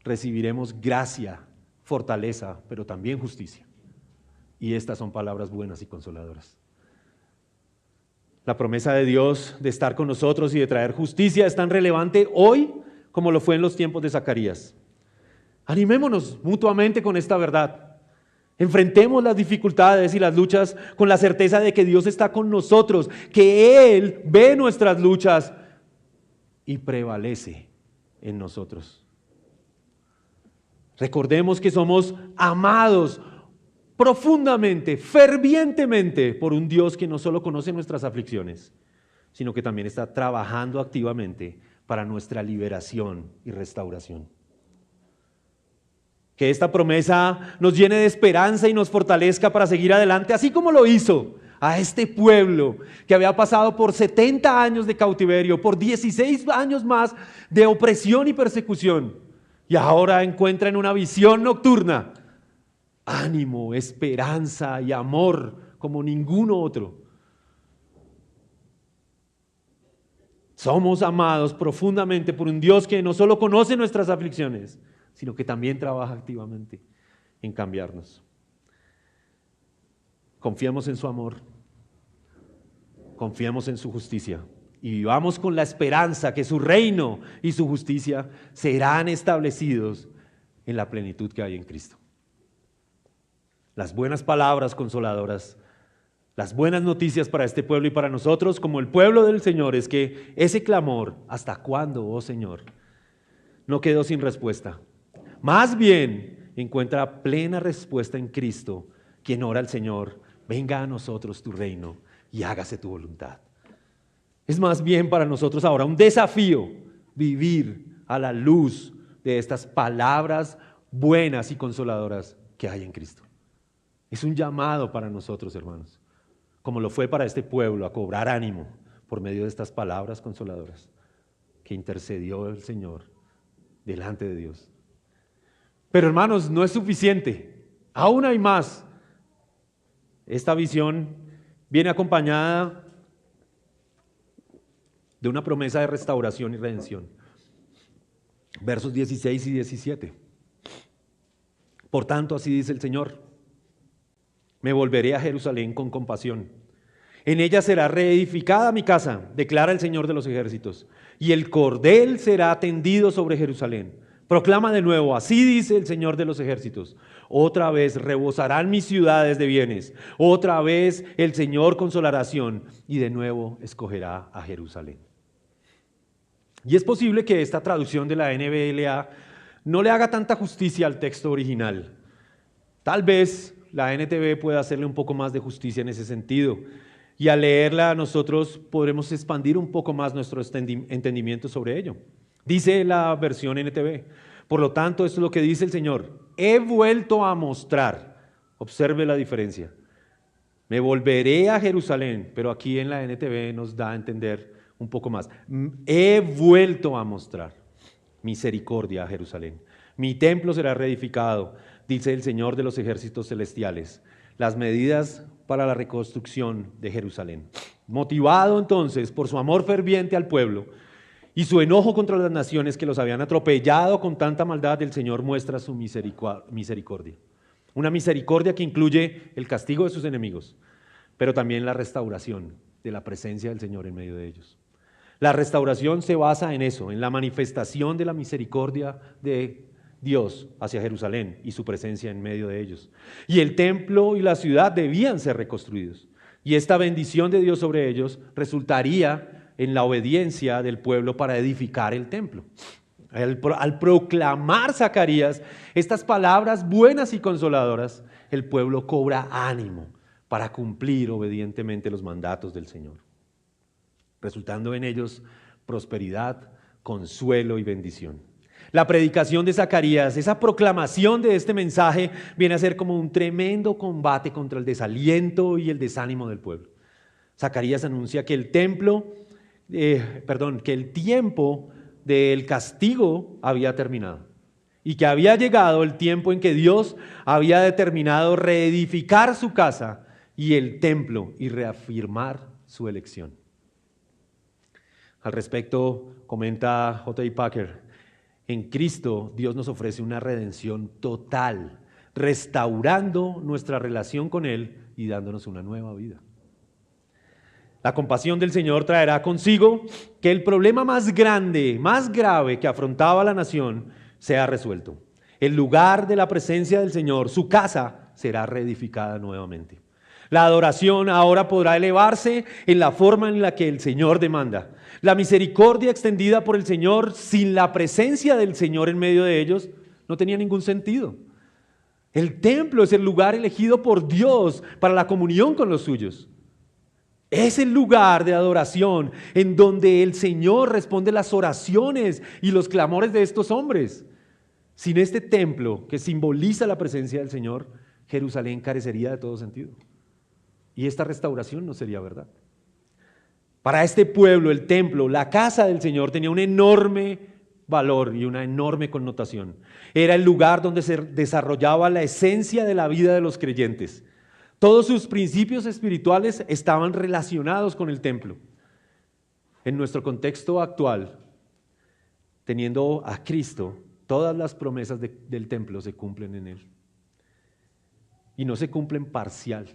recibiremos gracia, fortaleza, pero también justicia. Y estas son palabras buenas y consoladoras. La promesa de Dios de estar con nosotros y de traer justicia es tan relevante hoy como lo fue en los tiempos de Zacarías. Animémonos mutuamente con esta verdad. Enfrentemos las dificultades y las luchas con la certeza de que Dios está con nosotros, que Él ve nuestras luchas y prevalece en nosotros. Recordemos que somos amados profundamente, fervientemente por un Dios que no solo conoce nuestras aflicciones, sino que también está trabajando activamente para nuestra liberación y restauración. Que esta promesa nos llene de esperanza y nos fortalezca para seguir adelante, así como lo hizo a este pueblo que había pasado por 70 años de cautiverio, por 16 años más de opresión y persecución, y ahora encuentra en una visión nocturna ánimo, esperanza y amor como ninguno otro. Somos amados profundamente por un Dios que no solo conoce nuestras aflicciones, sino que también trabaja activamente en cambiarnos. Confiemos en su amor, confiemos en su justicia y vivamos con la esperanza que su reino y su justicia serán establecidos en la plenitud que hay en Cristo. Las buenas palabras consoladoras, las buenas noticias para este pueblo y para nosotros como el pueblo del Señor es que ese clamor, ¿hasta cuándo, oh Señor?, no quedó sin respuesta. Más bien encuentra plena respuesta en Cristo, quien ora al Señor: venga a nosotros tu reino y hágase tu voluntad. Es más bien para nosotros ahora un desafío vivir a la luz de estas palabras buenas y consoladoras que hay en Cristo. Es un llamado para nosotros, hermanos, como lo fue para este pueblo, a cobrar ánimo por medio de estas palabras consoladoras que intercedió el Señor delante de Dios. Pero, hermanos, no es suficiente, aún hay más. Esta visión viene acompañada de una promesa de restauración y redención. Versos 16 y 17. Por tanto, así dice el Señor: me volveré a Jerusalén con compasión. En ella será reedificada mi casa, declara el Señor de los ejércitos, y el cordel será tendido sobre Jerusalén. Proclama de nuevo: así dice el Señor de los ejércitos: otra vez rebosarán mis ciudades de bienes, otra vez el Señor consolará a Sión, y de nuevo escogerá a Jerusalén. Y es posible que esta traducción de la NBLA no le haga tanta justicia al texto original. Tal vez la NTV puede hacerle un poco más de justicia en ese sentido. Y al leerla nosotros podremos expandir un poco más nuestro entendimiento sobre ello. Dice la versión NTV: por lo tanto, esto es lo que dice el Señor: he vuelto a mostrar, observe la diferencia, Me volveré a Jerusalén, pero aquí en la NTV nos da a entender un poco más. He vuelto a mostrar misericordia a Jerusalén. Mi templo será reedificado, dice el Señor de los ejércitos celestiales. Las medidas para la reconstrucción de Jerusalén. Motivado entonces por su amor ferviente al pueblo y su enojo contra las naciones que los habían atropellado con tanta maldad, el Señor muestra su misericordia. Una misericordia que incluye el castigo de sus enemigos, pero también la restauración de la presencia del Señor en medio de ellos. La restauración se basa en eso, en la manifestación de la misericordia de Dios hacia Jerusalén y su presencia en medio de ellos. Y el templo y la ciudad debían ser reconstruidos. Y esta bendición de Dios sobre ellos resultaría en la obediencia del pueblo para edificar el templo. Al proclamar Zacarías estas palabras buenas y consoladoras, el pueblo cobra ánimo para cumplir obedientemente los mandatos del Señor, resultando en ellos prosperidad, consuelo y bendición. La predicación de Zacarías, esa proclamación de este mensaje, viene a ser como un tremendo combate contra el desaliento y el desánimo del pueblo. Zacarías anuncia que el tiempo del castigo había terminado y que había llegado el tiempo en que Dios había determinado reedificar su casa y el templo y reafirmar su elección. Al respecto, comenta J.I. Packer, en Cristo Dios nos ofrece una redención total, restaurando nuestra relación con Él y dándonos una nueva vida. La compasión del Señor traerá consigo que el problema más grande, más grave que afrontaba la nación sea resuelto. El lugar de la presencia del Señor, su casa, será reedificada nuevamente. La adoración ahora podrá elevarse en la forma en la que el Señor demanda. La misericordia extendida por el Señor sin la presencia del Señor en medio de ellos no tenía ningún sentido. El templo es el lugar elegido por Dios para la comunión con los suyos. Es el lugar de adoración en donde el Señor responde las oraciones y los clamores de estos hombres. Sin este templo que simboliza la presencia del Señor, Jerusalén carecería de todo sentido. Y esta restauración no sería verdad. Para este pueblo, el templo, la casa del Señor, tenía un enorme valor y una enorme connotación. Era el lugar donde se desarrollaba la esencia de la vida de los creyentes. Todos sus principios espirituales estaban relacionados con el templo. En nuestro contexto actual, teniendo a Cristo, todas las promesas del templo se cumplen en Él. Y no se cumplen parcial,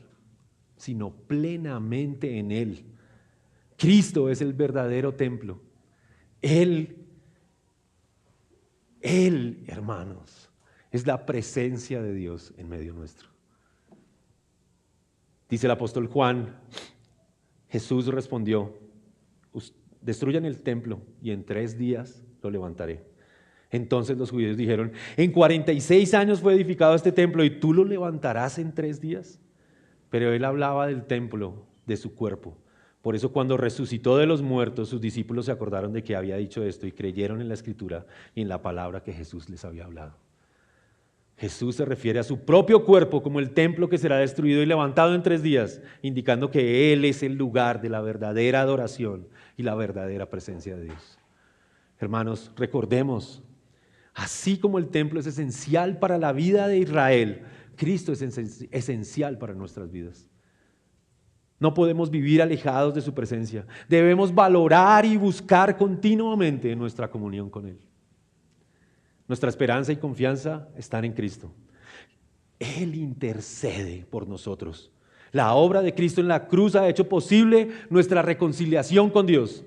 sino plenamente en Él. Cristo es el verdadero templo. Él, hermanos, es la presencia de Dios en medio nuestro. Dice el apóstol Juan, Jesús respondió, destruyan el templo y en 3 días lo levantaré. Entonces los judíos dijeron, en 46 años fue edificado este templo y tú lo levantarás en 3 días. Pero él hablaba del templo, de su cuerpo. Por eso cuando resucitó de los muertos, sus discípulos se acordaron de que había dicho esto y creyeron en la Escritura y en la palabra que Jesús les había hablado. Jesús se refiere a su propio cuerpo como el templo que será destruido y levantado en 3 días, indicando que Él es el lugar de la verdadera adoración y la verdadera presencia de Dios. Hermanos, recordemos, así como el templo es esencial para la vida de Israel, Cristo es esencial para nuestras vidas. No podemos vivir alejados de su presencia. Debemos valorar y buscar continuamente nuestra comunión con Él. Nuestra esperanza y confianza están en Cristo. Él intercede por nosotros. La obra de Cristo en la cruz ha hecho posible nuestra reconciliación con Dios.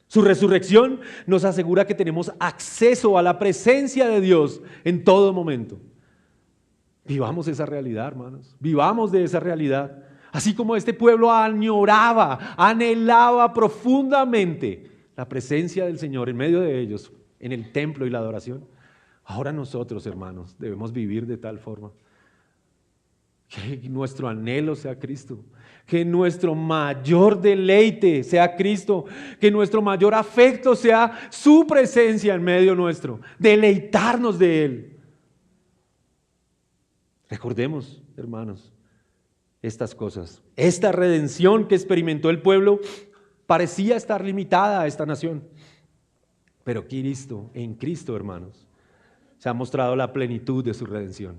Su resurrección nos asegura que tenemos acceso a la presencia de Dios en todo momento. Vivamos esa realidad, hermanos. Vivamos de esa realidad. Así como este pueblo añoraba, anhelaba profundamente la presencia del Señor en medio de ellos, en el templo y la adoración. Ahora nosotros, hermanos, debemos vivir de tal forma que nuestro anhelo sea Cristo, que nuestro mayor deleite sea Cristo, que nuestro mayor afecto sea su presencia en medio nuestro, deleitarnos de Él. Recordemos, hermanos, estas cosas. Esta redención que experimentó el pueblo parecía estar limitada a esta nación. Pero Cristo, en Cristo, hermanos, se ha mostrado la plenitud de su redención.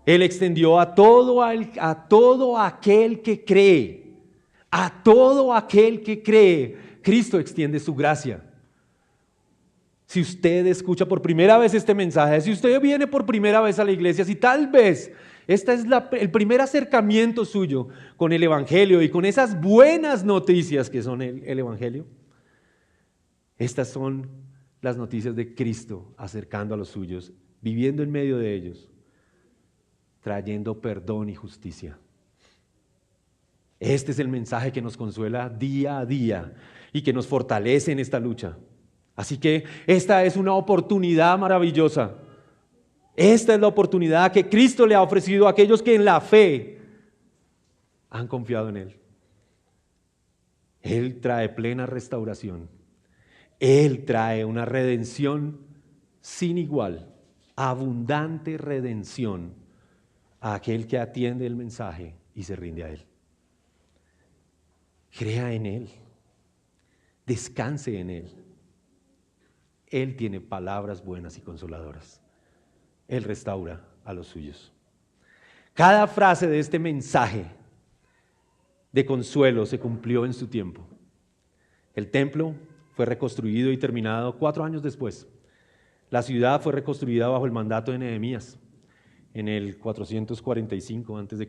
Él extendió a todo aquel que cree, a todo aquel que cree, Cristo extiende su gracia. Si usted escucha por primera vez este mensaje, si usted viene por primera vez a la iglesia, si tal vez este es el primer acercamiento suyo con el Evangelio y con esas buenas noticias que son el Evangelio, estas son las noticias de Cristo acercando a los suyos, viviendo en medio de ellos, trayendo perdón y justicia. Este es el mensaje que nos consuela día a día y que nos fortalece en esta lucha. Así que esta es una oportunidad maravillosa. Esta es la oportunidad que Cristo le ha ofrecido a aquellos que en la fe han confiado en Él. Él trae plena restauración. Él trae una redención sin igual, abundante redención a aquel que atiende el mensaje y se rinde a Él. Crea en Él, descanse en Él. Él tiene palabras buenas y consoladoras. Él restaura a los suyos. Cada frase de este mensaje de consuelo se cumplió en su tiempo. El templo fue reconstruido y terminado 4 años después. La ciudad fue reconstruida bajo el mandato de Nehemías en el 445 a.C.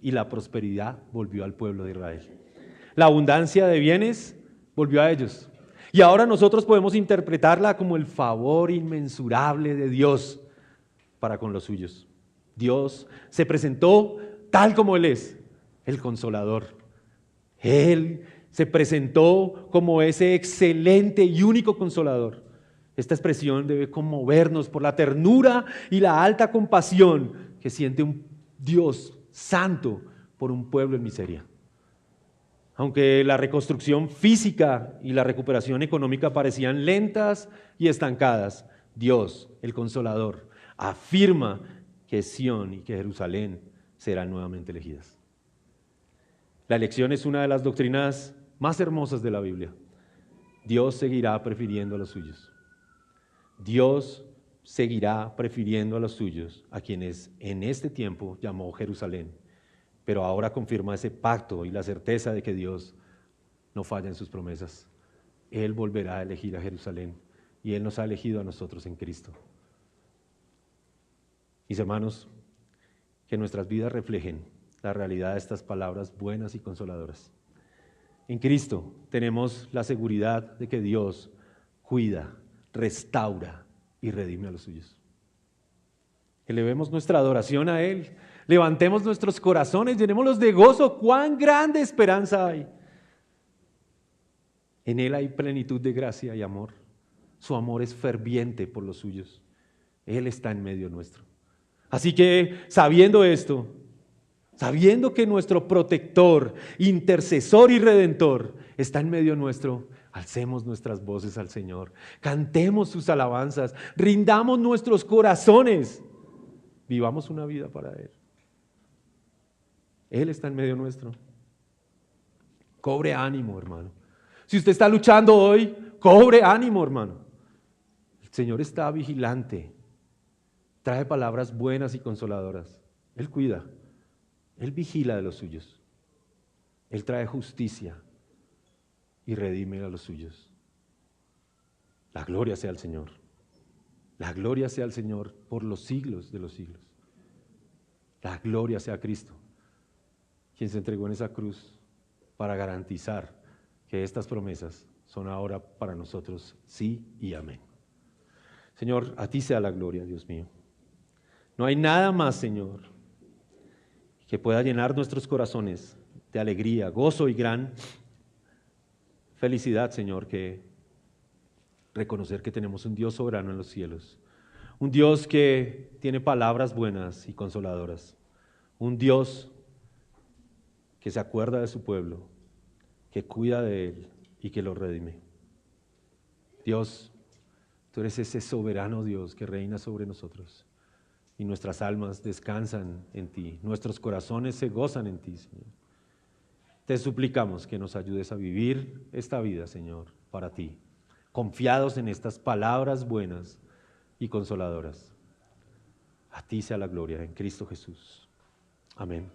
y la prosperidad volvió al pueblo de Israel. La abundancia de bienes volvió a ellos. Y ahora nosotros podemos interpretarla como el favor inmensurable de Dios para con los suyos. Dios se presentó tal como Él es, el Consolador. Él se presentó como ese excelente y único Consolador. Esta expresión debe conmovernos por la ternura y la alta compasión que siente un Dios santo por un pueblo en miseria. Aunque la reconstrucción física y la recuperación económica parecían lentas y estancadas, Dios, el Consolador, afirma que Sión y que Jerusalén serán nuevamente elegidas. La elección es una de las doctrinas más hermosas de la Biblia. Dios seguirá prefiriendo a los suyos. Dios seguirá prefiriendo a los suyos, a quienes en este tiempo llamó Jerusalén, pero ahora confirma ese pacto y la certeza de que Dios no falla en sus promesas. Él volverá a elegir a Jerusalén y Él nos ha elegido a nosotros en Cristo. Mis hermanos, que nuestras vidas reflejen la realidad de estas palabras buenas y consoladoras. En Cristo tenemos la seguridad de que Dios cuida, restaura y redime a los suyos. Elevemos nuestra adoración a Él, levantemos nuestros corazones, llenémoslos de gozo. ¡Cuán grande esperanza hay! En Él hay plenitud de gracia y amor. Su amor es ferviente por los suyos. Él está en medio nuestro. Así que, sabiendo esto, sabiendo que nuestro protector, intercesor y redentor está en medio nuestro, alcemos nuestras voces al Señor, cantemos sus alabanzas, rindamos nuestros corazones, vivamos una vida para Él. Él está en medio nuestro. Cobre ánimo, hermano. Si usted está luchando hoy, cobre ánimo, hermano. El Señor está vigilante, trae palabras buenas y consoladoras. Él cuida, Él vigila de los suyos. Él trae justicia y redime a los suyos. La gloria sea al Señor. La gloria sea al Señor por los siglos de los siglos. La gloria sea a Cristo, quien se entregó en esa cruz para garantizar que estas promesas son ahora para nosotros sí y amén. Señor, a ti sea la gloria, Dios mío. No hay nada más, Señor, que pueda llenar nuestros corazones de alegría, gozo y gran felicidad, Señor, que reconocer que tenemos un Dios soberano en los cielos, un Dios que tiene palabras buenas y consoladoras, un Dios que se acuerda de su pueblo, que cuida de él y que lo redime. Dios, tú eres ese soberano Dios que reina sobre nosotros. y nuestras almas descansan en ti, nuestros corazones se gozan en ti, Señor. Te suplicamos que nos ayudes a vivir esta vida, Señor, para ti, confiados en estas palabras buenas y consoladoras. A ti sea la gloria en Cristo Jesús. Amén.